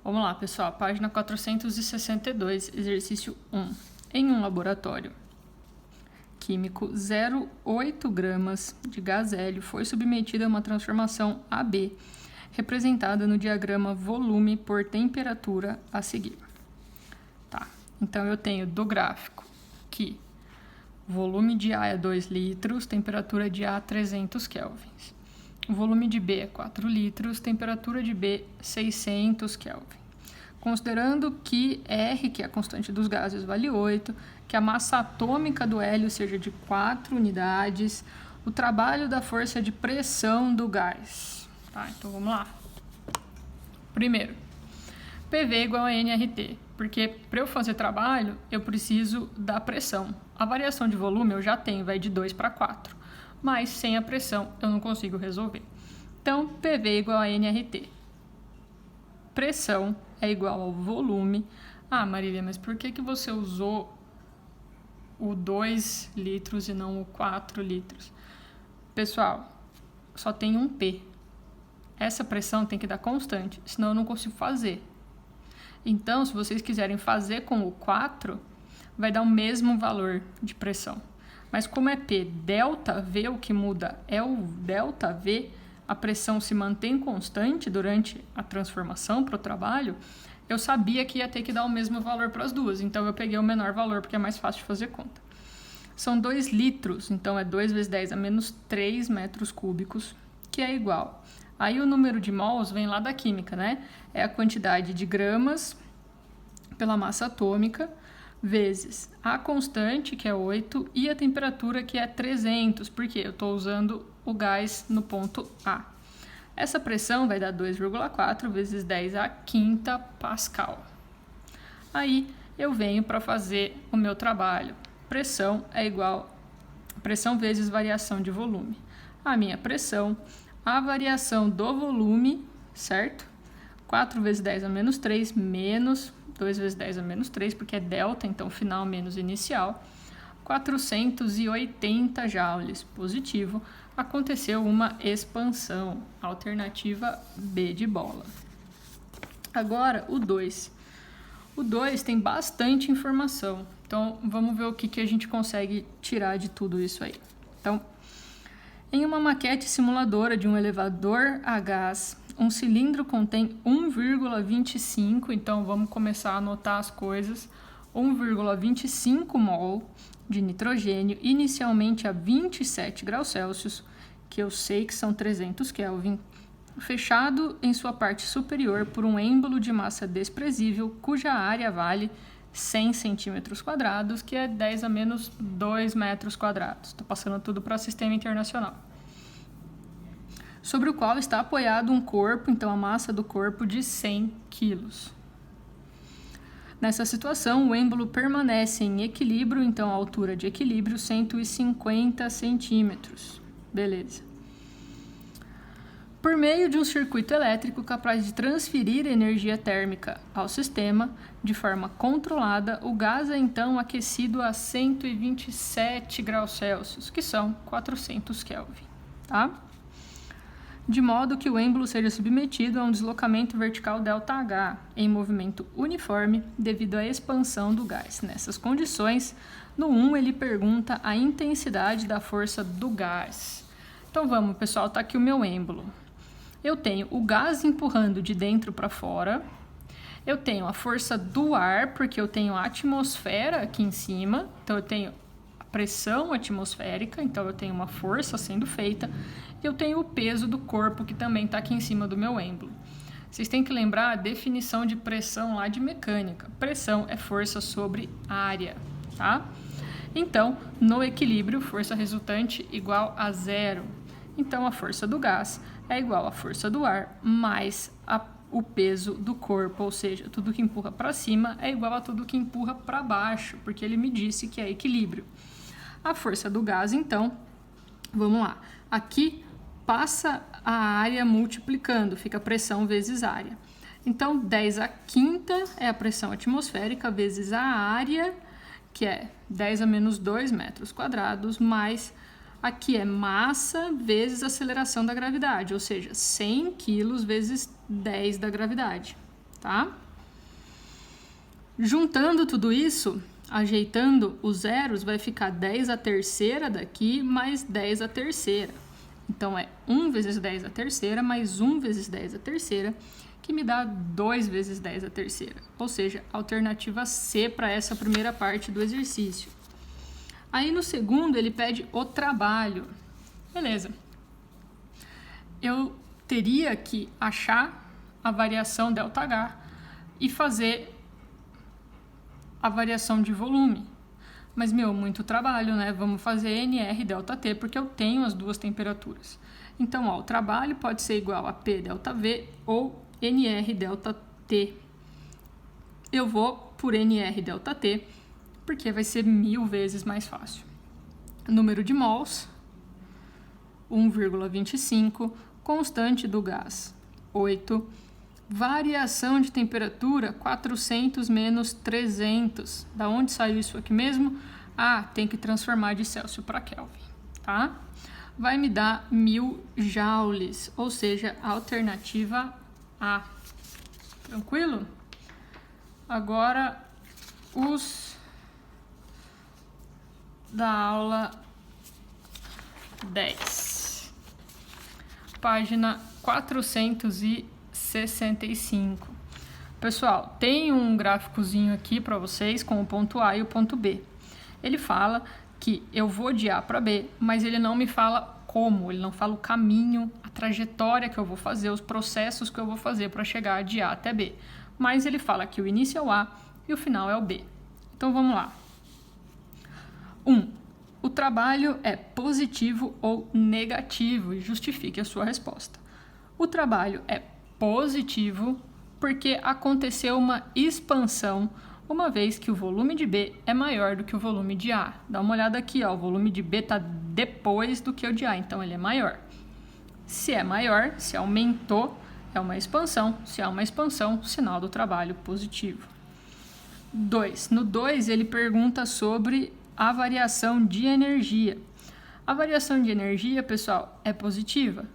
Vamos lá, pessoal, página 462, exercício 1. Em um laboratório químico, 0,8 gramas de gás hélio foi submetido a uma transformação AB, representada no diagrama volume por temperatura a seguir. Tá, então eu tenho do gráfico que volume de A é 2 litros, temperatura de A 300 kelvins. O volume de B é 4 litros, temperatura de B 600 Kelvin. Considerando que R, que é a constante dos gases, vale 8, que a massa atômica do hélio seja de 4 unidades, o trabalho da força de pressão do gás. Tá, então vamos lá. Primeiro, PV igual a nRT, porque para eu fazer trabalho, eu preciso da pressão. A variação de volume eu já tenho, vai de 2 para 4. Mas sem a pressão eu não consigo resolver. Então, PV igual a nRT. Pressão é igual ao volume. Ah, Marília, mas por que você usou o 2 litros e não o 4 litros? Pessoal, só tem um P. Essa pressão tem que dar constante, senão eu não consigo fazer. Então, se vocês quiserem fazer com o 4, vai dar o mesmo valor de pressão. Mas como é P, delta V, o que muda é o delta V, a pressão se mantém constante durante a transformação para o trabalho, eu sabia que ia ter que dar o mesmo valor para as duas, então eu peguei o menor valor porque é mais fácil de fazer conta. São 2 litros, então é 2 vezes 10 a menos 3 metros cúbicos, que é igual. Aí o número de mols vem lá da química, né? É a quantidade de gramas pela massa atômica, vezes a constante, que é 8, e a temperatura, que é 300, porque eu estou usando o gás no ponto A. Essa pressão vai dar 2,4 vezes 10 à quinta pascal. Aí eu venho para fazer o meu trabalho. Pressão é igual a pressão vezes variação de volume. A minha pressão, a variação do volume, certo? 4 vezes 10 a menos 3, menos 2 vezes 10 a menos 3, porque é delta, então final menos inicial. 480 joules, positivo. Aconteceu uma expansão, alternativa B de bola. Agora, o 2. O 2 tem bastante informação, então vamos ver o que a gente consegue tirar de tudo isso aí. Então, em uma maquete simuladora de um elevador a gás, um cilindro contém 1,25, então vamos começar a anotar as coisas, 1,25 mol de nitrogênio, inicialmente a 27 graus Celsius, que eu sei que são 300 Kelvin, fechado em sua parte superior por um êmbolo de massa desprezível, cuja área vale 100 centímetros quadrados, que é 10 a menos 2 metros quadrados. Estou passando tudo para o sistema internacional. Sobre o qual está apoiado um corpo, então a massa do corpo de 100 quilos. Nessa situação, o êmbolo permanece em equilíbrio, então a altura de equilíbrio 150 centímetros. Beleza. Por meio de um circuito elétrico capaz de transferir energia térmica ao sistema de forma controlada, o gás é então aquecido a 127 graus Celsius, que são 400 Kelvin, tá? De modo que o êmbolo seja submetido a um deslocamento vertical ΔH em movimento uniforme devido à expansão do gás. Nessas condições, no 1 ele pergunta a intensidade da força do gás. Então vamos, pessoal, tá aqui o meu êmbolo. Eu tenho o gás empurrando de dentro para fora, eu tenho a força do ar, porque eu tenho a atmosfera aqui em cima, então eu tenho a pressão atmosférica, então eu tenho uma força sendo feita, e eu tenho o peso do corpo, que também está aqui em cima do meu êmbolo. Vocês têm que lembrar a definição de pressão lá de mecânica. Pressão é força sobre área, tá? Então, no equilíbrio, força resultante igual a 0. Então, a força do gás é igual à força do ar mais o peso do corpo, ou seja, tudo que empurra para cima é igual a tudo que empurra para baixo, porque ele me disse que é equilíbrio. A força do gás, então, vamos lá. Aqui passa a área multiplicando, fica pressão vezes área. Então, 10 à quinta é a pressão atmosférica vezes a área, que é 10 a menos 2 metros quadrados, mais aqui é massa vezes aceleração da gravidade, ou seja, 100 quilos vezes 10 da gravidade, tá? Juntando tudo isso, ajeitando os zeros, vai ficar 10 a terceira daqui, mais 10 a terceira. Então, é 1 vezes 10 a terceira, mais 1 vezes 10 a terceira, que me dá 2 vezes 10 a terceira. Ou seja, alternativa C para essa primeira parte do exercício. Aí, no segundo, ele pede o trabalho. Beleza. Eu teria que achar a variação ΔH e fazer a variação de volume. Mas, muito trabalho, né? Vamos fazer NR ΔT, porque eu tenho as duas temperaturas. Então, o trabalho pode ser igual a P ΔV ou NR ΔT. Eu vou por NR ΔT, porque vai ser 1000 vezes mais fácil. Número de mols, 1,25. Constante do gás, 8. Variação de temperatura, 400 menos 300. Da onde saiu isso aqui mesmo? Tem que transformar de Celsius para Kelvin, tá? Vai me dar 1000 joules, ou seja, a alternativa A. Tranquilo? Agora, os da aula 10. Página 465. Pessoal, tem um gráficozinho aqui para vocês com o ponto A e o ponto B. Ele fala que eu vou de A para B, mas ele não me fala como, ele não fala o caminho, a trajetória que eu vou fazer, os processos que eu vou fazer para chegar de A até B. Mas ele fala que o início é o A e o final é o B. Então vamos lá. 1. O trabalho é positivo ou negativo e justifique a sua resposta. O trabalho é positivo porque aconteceu uma expansão, uma vez que o volume de B é maior do que o volume de A. Dá uma olhada aqui, o volume de B está depois do que o de A, então ele é maior. Se é maior, se aumentou, é uma expansão. Se é uma expansão, sinal do trabalho positivo. 2. No 2, ele pergunta sobre a variação de energia. A variação de energia, pessoal, é positiva.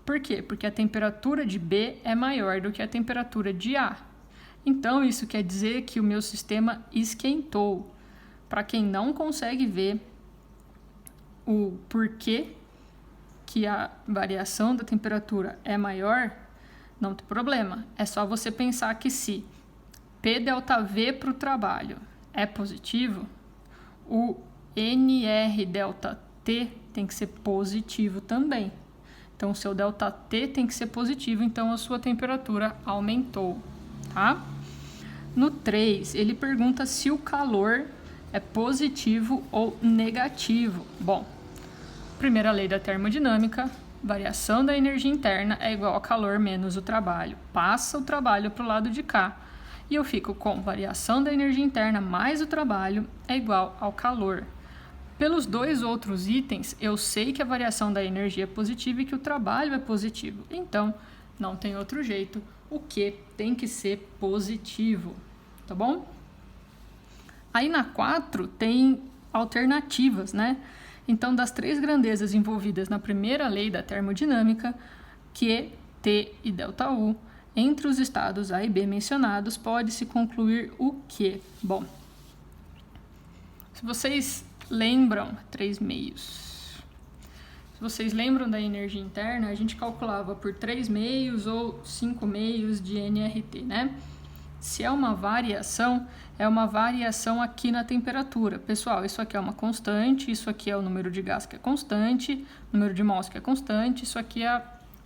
Por quê? Porque a temperatura de B é maior do que a temperatura de A. Então, isso quer dizer que o meu sistema esquentou. Para quem não consegue ver o porquê que a variação da temperatura é maior, não tem problema. É só você pensar que se P ΔV para o trabalho é positivo, o NR ΔT tem que ser positivo também. Então, o seu ΔT tem que ser positivo, então a sua temperatura aumentou, tá? No 3, ele pergunta se o calor é positivo ou negativo. Bom, primeira lei da termodinâmica, variação da energia interna é igual a calor menos o trabalho. Passa o trabalho para o lado de cá. E eu fico com variação da energia interna mais o trabalho é igual ao calor. Pelos dois outros itens, eu sei que a variação da energia é positiva e que o trabalho é positivo. Então, não tem outro jeito. O Q tem que ser positivo, tá bom? Aí na 4 tem alternativas, né? Então, das 3 grandezas envolvidas na primeira lei da termodinâmica, Q, T e ΔU, entre os estados A e B mencionados, pode-se concluir o quê? Bom, se vocês lembram, 3 meios. Se vocês lembram da energia interna, a gente calculava por 3 meios ou 5 meios de nRT, né? Se é uma variação aqui na temperatura. Pessoal, isso aqui é uma constante, isso aqui é o número de gás que é constante, número de mols que é constante, isso aqui é a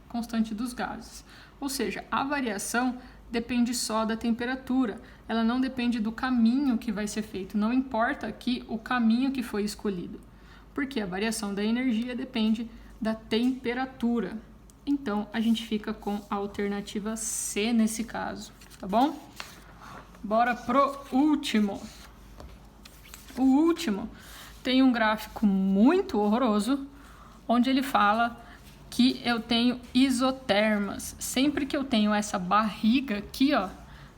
constante dos gases. Ou seja, a variação depende só da temperatura, ela não depende do caminho que vai ser feito, não importa aqui o caminho que foi escolhido, porque a variação da energia depende da temperatura. Então, a gente fica com a alternativa C nesse caso, tá bom? Bora pro último. O último tem um gráfico muito horroroso, onde ele fala que eu tenho isotermas. Sempre que eu tenho essa barriga aqui,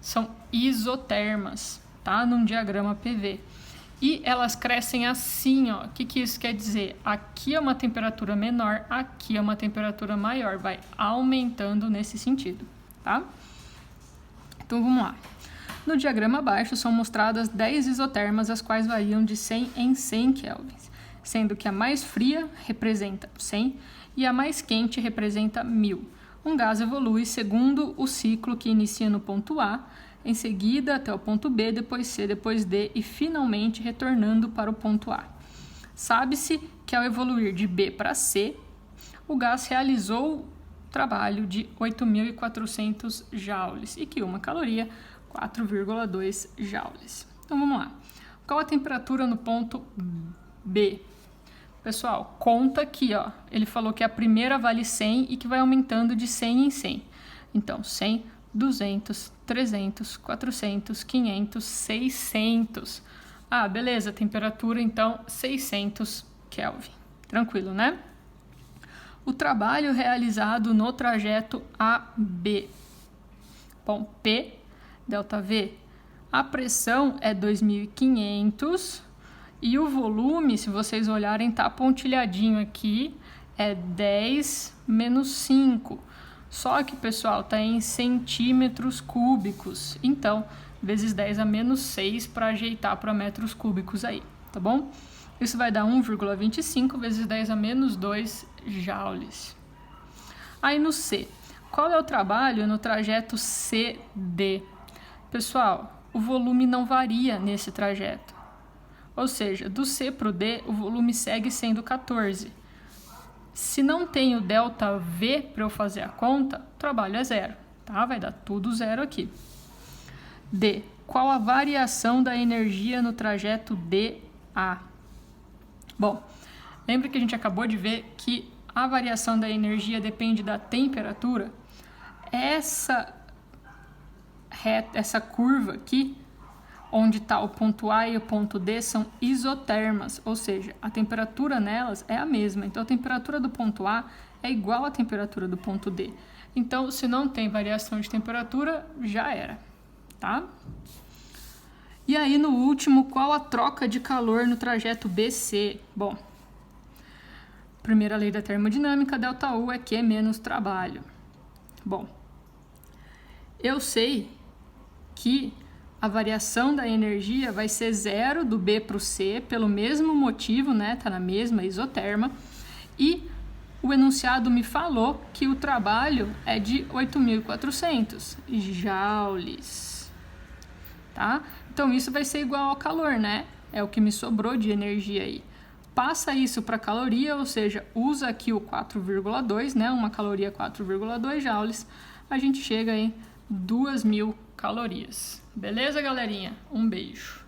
são isotermas, tá? Num diagrama PV. E elas crescem assim, O que isso quer dizer? Aqui é uma temperatura menor, aqui é uma temperatura maior. Vai aumentando nesse sentido, tá? Então vamos lá. No diagrama abaixo são mostradas 10 isotermas, as quais variam de 100 em 100 kelvins, sendo que a mais fria representa 100 e a mais quente representa 1000. Um gás evolui segundo o ciclo que inicia no ponto A, em seguida até o ponto B, depois C, depois D e finalmente retornando para o ponto A. Sabe-se que ao evoluir de B para C, o gás realizou trabalho de 8.400 joules e que uma caloria, 4,2 joules. Então vamos lá. Qual a temperatura no ponto B? Pessoal, conta aqui, ó. Ele falou que a primeira vale 100 e que vai aumentando de 100 em 100. Então, 100, 200, 300, 400, 500, 600. Ah, beleza, temperatura então 600 Kelvin. Tranquilo, né? O trabalho realizado no trajeto AB. Bom, P, ΔV. A pressão é 2.500 e o volume, se vocês olharem, tá pontilhadinho aqui, é 10 menos 5. Só que, pessoal, tá em centímetros cúbicos. Então, vezes 10 a menos 6 para ajeitar para metros cúbicos aí, tá bom? Isso vai dar 1,25 vezes 10 a menos 2 joules. Aí no C, qual é o trabalho no trajeto CD? Pessoal, o volume não varia nesse trajeto. Ou seja, do C para o D, o volume segue sendo 14. Se não tem o ΔV para eu fazer a conta, o trabalho é zero, tá? Vai dar tudo zero aqui. D. Qual a variação da energia no trajeto DA? Bom, lembra que a gente acabou de ver que a variação da energia depende da temperatura? Essa curva aqui, onde está o ponto A e o ponto D, são isotermas, ou seja, a temperatura nelas é a mesma. Então, a temperatura do ponto A é igual à temperatura do ponto D. Então, se não tem variação de temperatura, já era, tá? E aí, no último, qual a troca de calor no trajeto BC? Bom, primeira lei da termodinâmica, ΔU é Q menos trabalho. Bom, eu sei que a variação da energia vai ser zero do B para o C, pelo mesmo motivo, né? Tá na mesma isoterma. E o enunciado me falou que o trabalho é de 8.400 joules, tá? Então, isso vai ser igual ao calor, né? É o que me sobrou de energia aí. Passa isso para caloria, ou seja, usa aqui o 4,2, né? Uma caloria 4,2 joules. A gente chega em 2.000 calorias. Beleza, galerinha? Um beijo.